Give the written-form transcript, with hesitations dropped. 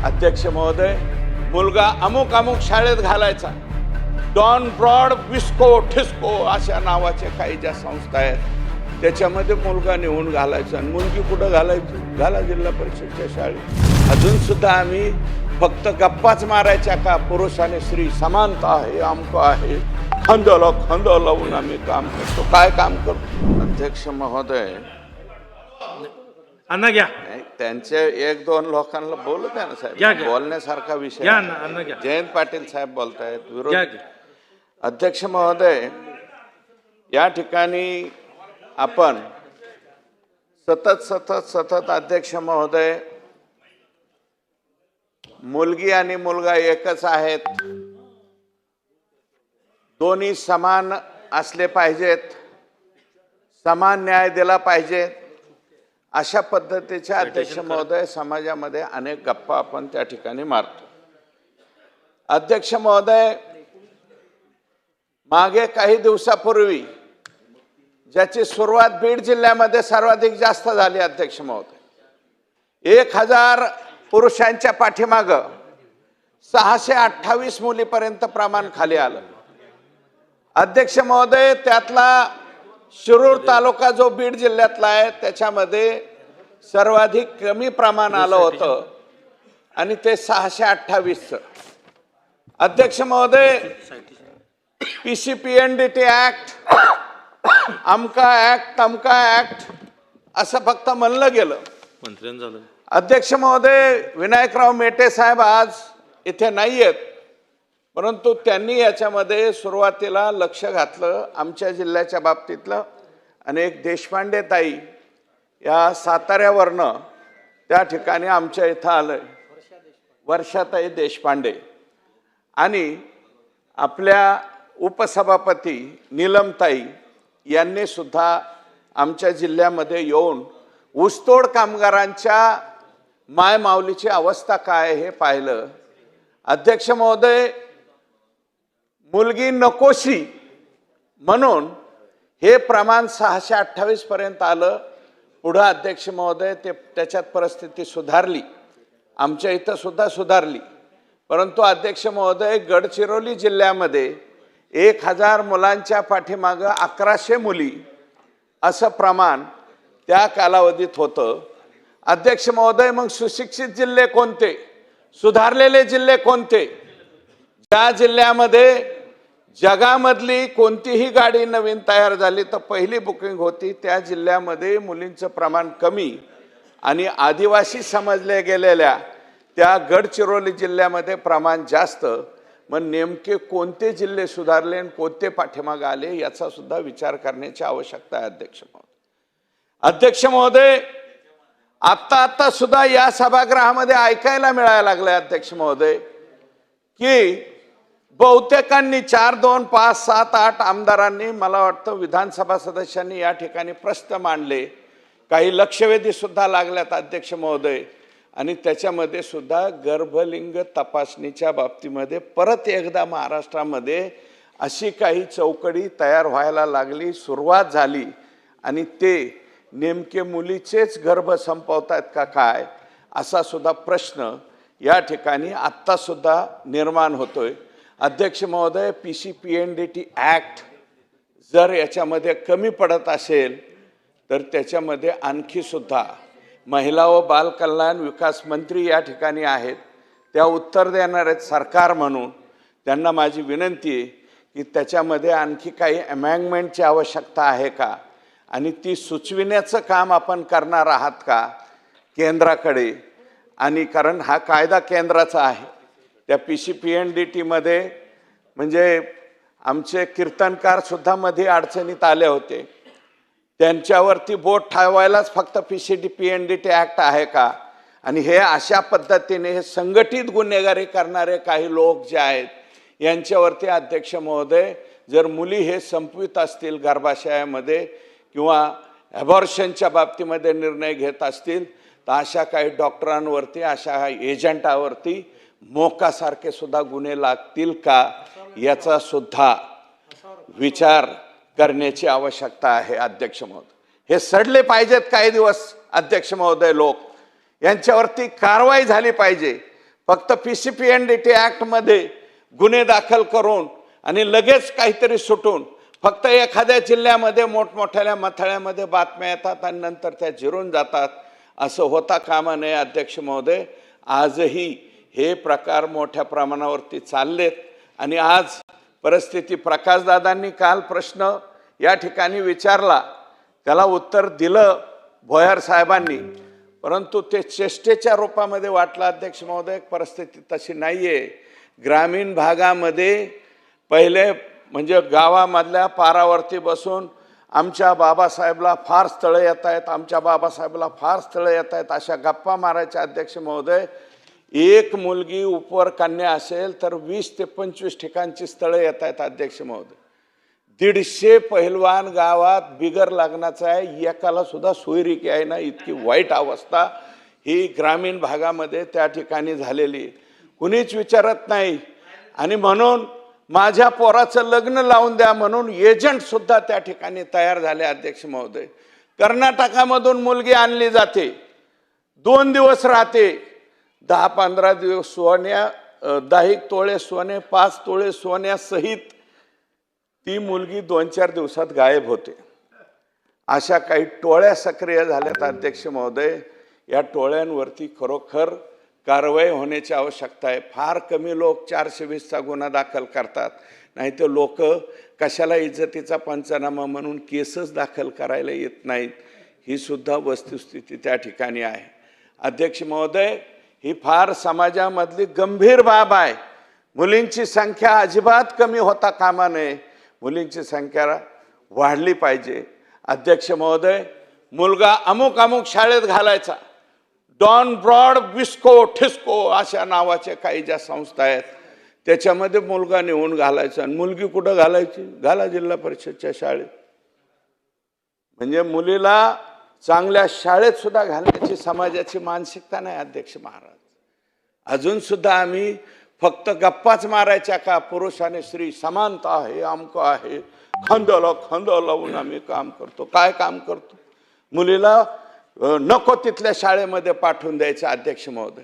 अध्यक्ष महोदय, मुलगा अमुक अमुक शाळेत घालायचा, डॉन ब्रॉड विस्को ठिस्को अशा नावाच्या काही ज्या संस्था आहेत त्याच्यामध्ये मुलगा नेऊन घालायचा आणि मुलगी कुठं घालायची, घाला जिल्हा परिषदच्या शाळेत. अजून सुद्धा आम्ही फक्त गप्पाच मारायच्या का, पुरुष आणि स्त्री समानता आहे, आमक आहे, खंदोला खंद लावून आम्ही काम करतो. काय काम करतो अध्यक्ष महोदय? अन्ना घ्या, त्यांचे एक दोन लोकांना बोलू द्या ना साहेब, घ्या. बोलण्यासारखा विषय. घ्या ना, अन्ना घ्या. जयंत पाटील साहेब बोलतायत विरोध. घ्या. अध्यक्ष महोदय, या ठिकाणी आपण सतत अध्यक्ष महोदय, मुलगी आणि मुलगा एकच आहेत, दोन्ही समान असले पाहिजेत, समान न्याय दिला पाहिजे, अशा पद्धतीच्या अध्यक्ष महोदय समाजामध्ये अनेक गप्पा आपण त्या ठिकाणी मारतो. अध्यक्ष महोदय, मागे काही दिवसापूर्वी ज्याची सुरुवात बीड जिल्ह्यामध्ये सर्वाधिक जास्त झाली अध्यक्ष महोदय, 1000 पुरुषांच्या पाठीमाग 628 मुलीपर्यंत प्रमाण खाली आलं. अध्यक्ष महोदय, त्यातला शिरूर तालुका जो बीड जिल्ह्यातला आहे त्याच्यामध्ये सर्वाधिक कमी प्रमाण आलं होतं आणि ते 628. अध्यक्ष महोदय, PCPNDT ऍक्ट, अमका ऍक्ट, तमका ऍक्ट असं फक्त म्हणलं गेलं. मंत्र्यांनी झालं. अध्यक्ष महोदय, विनायकराव मेटे साहेब आज इथे नाही आहेत, परंतु त्यांनी याच्यामध्ये सुरुवातीला लक्ष घातलं आमच्या जिल्ह्याच्या बाबतीतलं. आणि एक देशपांडे ताई या साताऱ्यावरनं त्या ठिकाणी आमच्या इथं आलंय, वर्षाताई देशपांडे, आणि आपल्या उपसभापती नीलमताई यांनी सुद्धा आमच्या जिल्ह्यामध्ये येऊन ऊसतोड कामगारांच्या मायमाऊलीची अवस्था काय हे पाहिलं. अध्यक्ष महोदय, मुलगी नकोशी म्हणून हे प्रमाण 628 पर्यंत आलं. पुढं अध्यक्ष महोदय त्याच्यात परिस्थिती सुधारली, आमच्या इथं सुद्धा सुधारली. परंतु अध्यक्ष महोदय, गडचिरोली जिल्ह्यामध्ये 1000 मुलांच्या पाठीमागं 1100 मुली असं प्रमाण त्या कालावधीत होतं. अध्यक्ष महोदय, मग सुशिक्षित जिल्हे कोणते, सुधारलेले जिल्हे कोणते? ज्या जिल्ह्यामध्ये जगामधली कोणतीही गाडी नवीन तयार झाली तर पहिली बुकिंग होती, त्या जिल्ह्यामध्ये मुलींचं प्रमाण कमी आणि आदिवासी समजले गेलेल्या त्या गडचिरोली जिल्ह्यामध्ये प्रमाण जास्त. मग नेमके कोणते जिल्हे सुधारले आणि कोणते पाठीमागे आले याचा सुद्धा विचार करण्याची आवश्यकता आहे अध्यक्ष महोदय. अध्यक्ष महोदय, आता सुद्धा या सभागृहामध्ये ऐकायला मिळायला लागलंय अध्यक्ष महोदय की बहुतेकांनी 4, 2, 5, 7, 8 आमदारांनी, मला वाटतं विधानसभा सदस्यांनी या ठिकाणी प्रश्न मांडले, काही लक्षवेधी सुद्धा लागल्यात अध्यक्ष महोदय. आणि त्याच्यामध्ये सुद्धा गर्भलिंग तपासणीच्या बाबतीमध्ये परत एकदा महाराष्ट्रामध्ये अशी काही चौकडी तयार व्हायला लागली, सुरुवात झाली, आणि ते नेमके मुलीचेच गर्भ संपवतायत का काय असा सुद्धा प्रश्न या ठिकाणी आत्ता सुद्धा निर्माण होतोय. अध्यक्ष महोदय, PCPNDT ऍक्ट जर याच्यामध्ये कमी पडत असेल तर त्याच्यामध्ये आणखी सुद्धा महिला व बालकल्याण विकास मंत्री या ठिकाणी आहेत, त्या उत्तर देणार आहेत सरकार म्हणून. त्यांना माझी विनंती आहे की त्याच्यामध्ये आणखी काही अमेंडमेंटची आवश्यकता आहे का, आणि ती सुचविण्याचं काम आपण करणार आहात का केंद्राकडे. आणि कारण हा कायदा केंद्राचा आहे. त्या PCPNDT मध्ये म्हणजे आमचे कीर्तनकार सुद्धा मध्ये अडचणीत आले होते, त्यांच्यावरती बोट ठेवायलाच फक्त PCPNDT ऍक्ट आहे का. आणि हे अशा पद्धतीने हे संघटित गुन्हेगारी करणारे काही लोक जे आहेत यांच्यावरती अध्यक्ष महोदय, जर मुली हे संपवित असतील गर्भाशयामध्ये किंवा ॲबॉर्शनच्या बाबतीमध्ये निर्णय घेत असतील तर अशा काही डॉक्टरांवरती, अशा एजंटावरती मोकासारखे सुद्धा गुन्हे लागतील का याचा सुद्धा विचार करण्याची आवश्यकता आहे अध्यक्ष महोदय. हे सडले पाहिजेत काही दिवस अध्यक्ष महोदय लोक, यांच्यावरती कारवाई झाली पाहिजे. फक्त PCPNDT ॲक्टमध्ये गुन्हे दाखल करून आणि लगेच काहीतरी सुटून फक्त एखाद्या जिल्ह्यामध्ये मोठमोठ्या मथळ्यामध्ये बातम्या येतात आणि नंतर त्या जिरून जातात, असं होता कामा नये. अध्यक्ष महोदय, आजही हे प्रकार मोठ्या प्रमाणावरती चाललेत आणि आज परिस्थिती प्रकाशदादांनी काल प्रश्न या ठिकाणी विचारला, त्याला उत्तर दिलं भोयर साहेबांनी, परंतु ते चेष्टेच्या रूपामध्ये वाटलं. अध्यक्ष महोदय, परिस्थिती तशी नाहीये. ग्रामीण भागामध्ये पहिले म्हणजे गावामधल्या पारावरती बसून आमच्या बाबासाहेबला फार स्थळं येत आहेत, आमच्या बाबासाहेबला फार स्थळं येत आहेत, अशा गप्पा मारायच्या. अध्यक्ष महोदय, एक मुलगी उपवर कन्या असेल तर 20 ते 25 ठिकाणची स्थळं येत आहेत. अध्यक्ष महोदय, 150 पहिलवान गावात बिगर लग्नाचा आहे, एकाला सुद्धा सोयरिकी आहे ना, इतकी वाईट अवस्था ही ग्रामीण भागामध्ये त्या ठिकाणी झालेली, कुणीच विचारत नाही. आणि म्हणून माझ्या पोराचं लग्न लावून द्या म्हणून एजंट सुद्धा त्या ठिकाणी तयार झाले. अध्यक्ष महोदय, कर्नाटकामधून मुलगी आणली जाते, 2 दिवस राहते, 10-15 दिवस सोन्या, 10 तोळे सोने, 5 तोळे सोन्यासहित ती मुलगी 2-4 दिवसात गायब होते. अशा काही टोळ्या सक्रिय झाल्यात. अध्यक्ष महोदय, या टोळ्यांवरती खरोखर कारवाई होण्याची आवश्यकता आहे. फार कमी लोक 420चा गुन्हा दाखल करतात, नाही तर लोक कशाला इज्जतीचा पंचनामा म्हणून केसच दाखल करायला येत नाहीत. ही सुद्धा वस्तुस्थिती त्या ठिकाणी आहे. अध्यक्ष महोदय, ही फार समाजामधली गंभीर बाब आहे. मुलींची संख्या अजिबात कमी होता कामा नये, मुलींची संख्या वाढली पाहिजे. अध्यक्ष महोदय, मुलगा अमुक शाळेत घालायचा, डॉन ब्रॉड विस्को ठिस्को अशा नावाच्या काही ज्या संस्था आहेत त्याच्यामध्ये मुलगा नेऊन घालायचा, आणि मुलगी कुठं घालायची? घाला जिल्हा परिषदच्या शाळेत. म्हणजे मुलीला चांगल्या शाळेत सुद्धा घालण्याची समाजाची मानसिकता नाही. अध्यक्ष महाराज, अजून सुद्धा आम्ही फक्त गप्पाच मारायच्या का? पुरुष आणि स्त्री समानता आहे, अमकं आहे, खांद्याला खांदा लावून आम्ही काम करतो. काय काम करतो? मुलीला नको तिथल्या शाळेमध्ये पाठवून द्यायचं. अध्यक्ष महोदय,